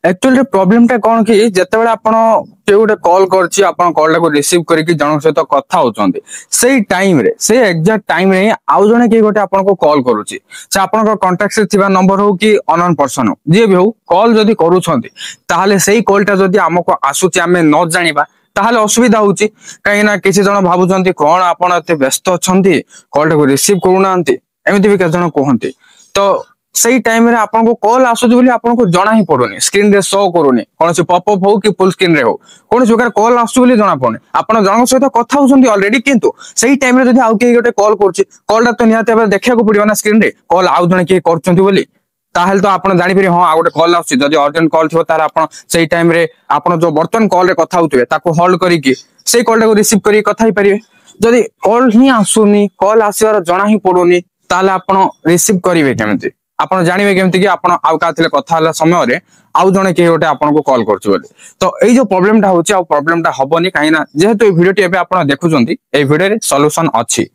Actually problem टा कौन कि जेतेबेले आपण के गोटे कॉल करछि आपण कॉल टाको रिसीव करके जन सहित कथा होचंदी सेही टाइम रे से एग्जैक्ट टाइम रे आउ जने के गोटे आपण को कॉल करूछि से आपण को कांटेक्ट से थिबा नंबर हो कि अननोन पर्सन हो जे भी हो कॉल जदी करूछंदी ताहाले सेही कॉल टा जदी हमको आसुछि हमें न जानिबा ताहाले असुविधा होउछि काहे ना किछि जण भाबुचंती कोन आपण एते व्यस्त अछंती कॉल टाको रिसीव करूनांती एमिति भी के जण कहंती तो सही टाइम रे आपन को कॉल आसुछ बोली आपन को जना ही पड़ोनी स्क्रीन रे शो करूनी कौन से पॉपअप हो कि फुल स्क्रीन रे हो कौन से प्रकार कॉल आसुछ बोली जना पड़ने आपन जनक सहित कथा होछंती ऑलरेडी किंतु सही टाइम रे जदी आउ के गोटे कॉल करछि कॉल तो निहाते बे देखिया को पड़ियो ना स्क्रीन रे कॉल आउ जने के करछंती बोली ताहेल तो आपन जानि फेरि हां आ गोटे कॉल आसुछ जदी अर्जेंट कॉल थियो तार आपन सही टाइम रे आपन जो बर्तन कॉल रे कथा होतबे ताको होल्ड करी कि सही कॉल को रिसीव करी कथा ही परिबे जदी कॉल ही आसुनी कॉल आसीवार जना ही पड़ोनी ताले आपन रिसीव करिवे केमति आपण जानिबे केमति कि आपण आउ का थिले कथा हला समय रे आउ जने के गोटे आपण को कॉल करछु बोली तो एई जो प्रॉब्लम टा होची आ प्रॉब्लम टा हबनी काईना जेहेतु ए वीडियो टी एबे आपण देखुचंती ए वीडियो रे सॉल्यूशन अछि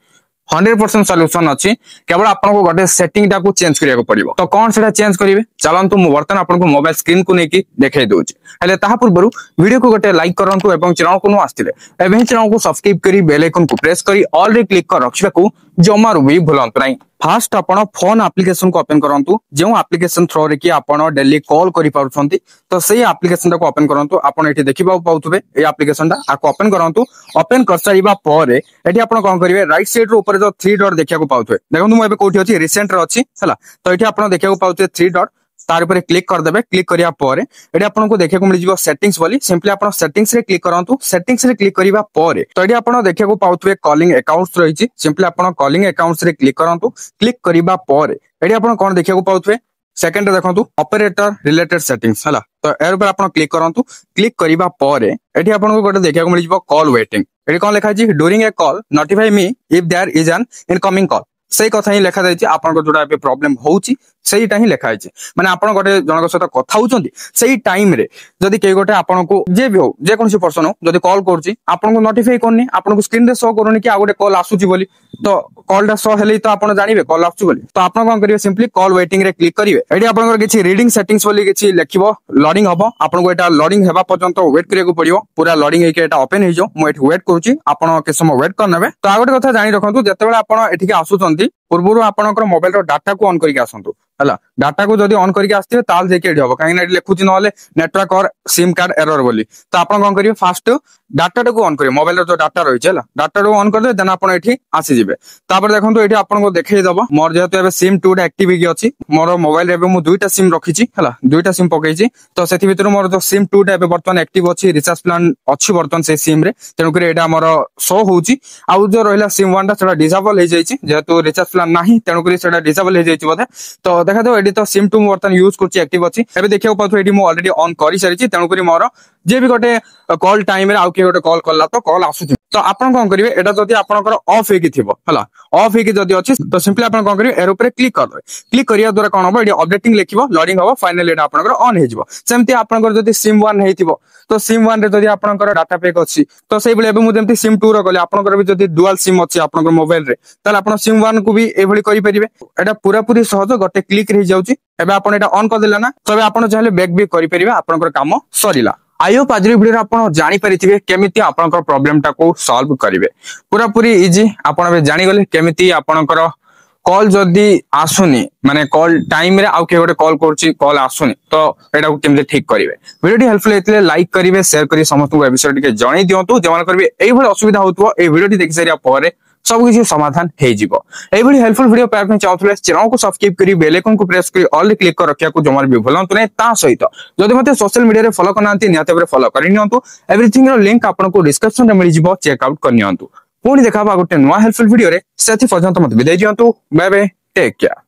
100% सॉल्यूशन अछि केवल आपण को गोटे सेटिंग टा को चेंज करिया को पड़िबो तो कोन सेटा चेंज करिवे चलंतु मु बर्तन आपण को मोबाइल स्क्रीन को नेकी देखाई दोछि हले ताहा पूर्वरु वीडियो को गोटे लाइक करंतु एवं चैनल को नु आस्तिले एबे चैनल को सब्सक्राइब करी बेल आइकन को प्रेस करी ऑल रे क्लिक कर रखिबा को जमारु भी भूलंतु नाही फास्ट आपण फोन एप्लीकेशन को ओपन करंतु जो एप्लीकेशन थ्रो रे कि आपण डेली कॉल करि पारुछंती तो सेही एप्लीकेशन को ओपन करंतु आपण एठी देखिबा पाउथबे ए एप्लीकेशन टा आको ओपन करंतु ओपन कर सारिबा परे एठी आपण कोन करिवे राइट साइड रो ऊपर जो 3 डॉट देखिया को पाउथबे देखंतु मु एबे कोठी अछि रिसेंट रे अछि हला तो एठी आपण देखिया को पाउथबे 3 डॉट तार ऊपर क्लिक कर देबे क्लिक करिया परे एठी आपन को देखिया को मिल जिवो सेटिंग्स बोली सिंपली आपन सेटिंग्स रे क्लिक करंतु सेटिंग्स रे क्लिक करिवा परे तो एठी आपन देखिया को पाउथबे कॉलिंग अकाउंट्स रहिछि सिंपली आपन कॉलिंग अकाउंट्स रे क्लिक करंतु क्लिक करिवा परे एठी आपन कोन देखिया को पाउथबे सेकंड रे देखंतु ऑपरेटर रिलेटेड सेटिंग्स हला तो एर ऊपर आपन क्लिक करंतु क्लिक करिवा परे एठी आपन को गोटे देखिया को मिल जिवो कॉल वेटिंग एठी कोन लिखा छि during a call notify me if there is an incoming call सही कथा ही लेखा जायछि आपन को जोडा पे प्रॉब्लम होउछि सहीटा ही लेखा है माने आपन गोटे जनक सहित कथा होचंती सही टाइम रे जदी के गोटे आपन को जे भी हो जे कोनसी पर्सन हो जदी कॉल करछि आपन को नोटिफाई करनी आपन को स्क्रीन रे शो करूनी कि आ गोटे कॉल आसुची बोली तो कॉल टा शो हेले तो आपन जानिबे कॉल आसुची बोली तो आपन कोन करिवे सिंपली कॉल वेटिंग रे क्लिक करिवे एडी आपन को किछि रीडिंग सेटिंग्स बोली किछि लेखिबो लोडिंग हबो आपन को एटा लोडिंग हेबा पर्यंत वेट करिया को पड़ियो पूरा लोडिंग हे के एटा ओपन हे जो मु एठी वेट करूछि आपन के समय वेट करनेबे तो आ गोटे कथा जानि रखंतु जेतेबेला आपन एठी के आसुचंती पूर्वरु आपनकर मोबाइल रो डाटा को ऑन करके आसंतु हला डाटा को जदी ऑन करके आस्ते ताल जेके एडी हबो काहे ना एडी लेखुची नले नेटवर्क और सिम कार्ड एरर बोली तो आपन कोन करिवे फास्ट डाटा को ऑन करिवे मोबाइल रो जो डाटा रही छला डाटा को ऑन कर दे देन आपन एठी आसी जिवे तापर देखंतु एठी आपन को देखाई दबो मोर जेहेतु एबे सिम 2 टा एक्टिव ही अछि मोर मोबाइल एबे मु दुईटा सिम रखिछि हला दुईटा सिम पकैछि तो सेति भितर मोर जो सिम 2 टा एबे वर्तमान एक्टिव अछि रिचार्ज प्लान अछि वर्तमान से सिम रे तेनु करे एटा मोर शो होउछि आ जो रहिला सिम 1 टा सेटा डिसेबल हे जाइछि जेहेतु रिचार्ज प्लान नाही तेनु करे सेटा डिसेबल हे जाइछि बोधे तो देखा दो एडी तो सिम 2 वर्तमान यूज करछि एक्टिव अछि एबे देखियो पाथो एडी मु ऑलरेडी ऑन करि सारिछि तेनु करे मोर जे भी गोटे कॉल टाइम रे आउ के गोटे कॉल करला तो कॉल आसु तो आपन कोन करिवे एटा जदी आपनकर ऑफ हे कि थिबो हला ऑफ हे कि जदी अछि तो सिंपली आपन कोन करिवे एर ऊपर क्लिक कर देबे क्लिक करिया द्वारा कोन होबो एडी अपडेटिंग लेखिबो लोडिंग होबो फाइनली एटा आपनकर ऑन हे जिवो सेमति आपनकर जदी सिम 1 हेतिबो तो सिम 1 रे जदी आपनकर डाटा पैक अछि तो सेहि बले एबे मु जेमति सिम 2 रो कहले आपनकर भी जदी डुअल सिम अछि आपनकर मोबाइल रे ताले आपन सिम 1 को भी एभली करि परिबे एटा पूरा पूरी सहज गोटे क्लिक रे जाउची एबे आपन एटा ऑन कर देला ना तबे आपन चाहले बैक भी करि परिबे आपनकर काम सरिला आई होप आज वीडियो आपण जानि परिथिबे केमिति आपनकर प्रॉब्लम टा को सॉल्व करिवे पूरा पूरी इजी आपण बे जानि गले केमिति आपनकर कॉल जदी आसुनी माने कॉल टाइम रे आउ के गोटे कॉल करछि कॉल आसुनी तो एटा को केमिति ठीक करिवे वीडियो टी हेल्पफुल हेतले लाइक करिवे शेयर करी समस्त को एपिसोड के जणै दियंतु जमान करबे एई भली असुविधा होतबो ए वीडियो टी देखि सारिया परे सब किसी समाधान हे जिवो एई भली हेल्पफुल वीडियो पाए ପାଇଁ चाहथले चैनल को सब्सक्राइब करी बेल आइकन को प्रेस करी ऑल रे क्लिक कर रखिया को जमार भी भूलंतु नै ता सहित जदि मते सोशल मीडिया रे फॉलो करनांती नियत भाबरे फॉलो करि नियंतु एवरीथिंग रो लिंक आपन को डिस्क्रिप्शन रे मिल जिवो चेक आउट कर नियंतु पुणी देखाबा गोटे नवा हेल्पफुल वीडियो रे सेति पर्यंत मते विदाय दियंतु बाय बाय टेक केयर।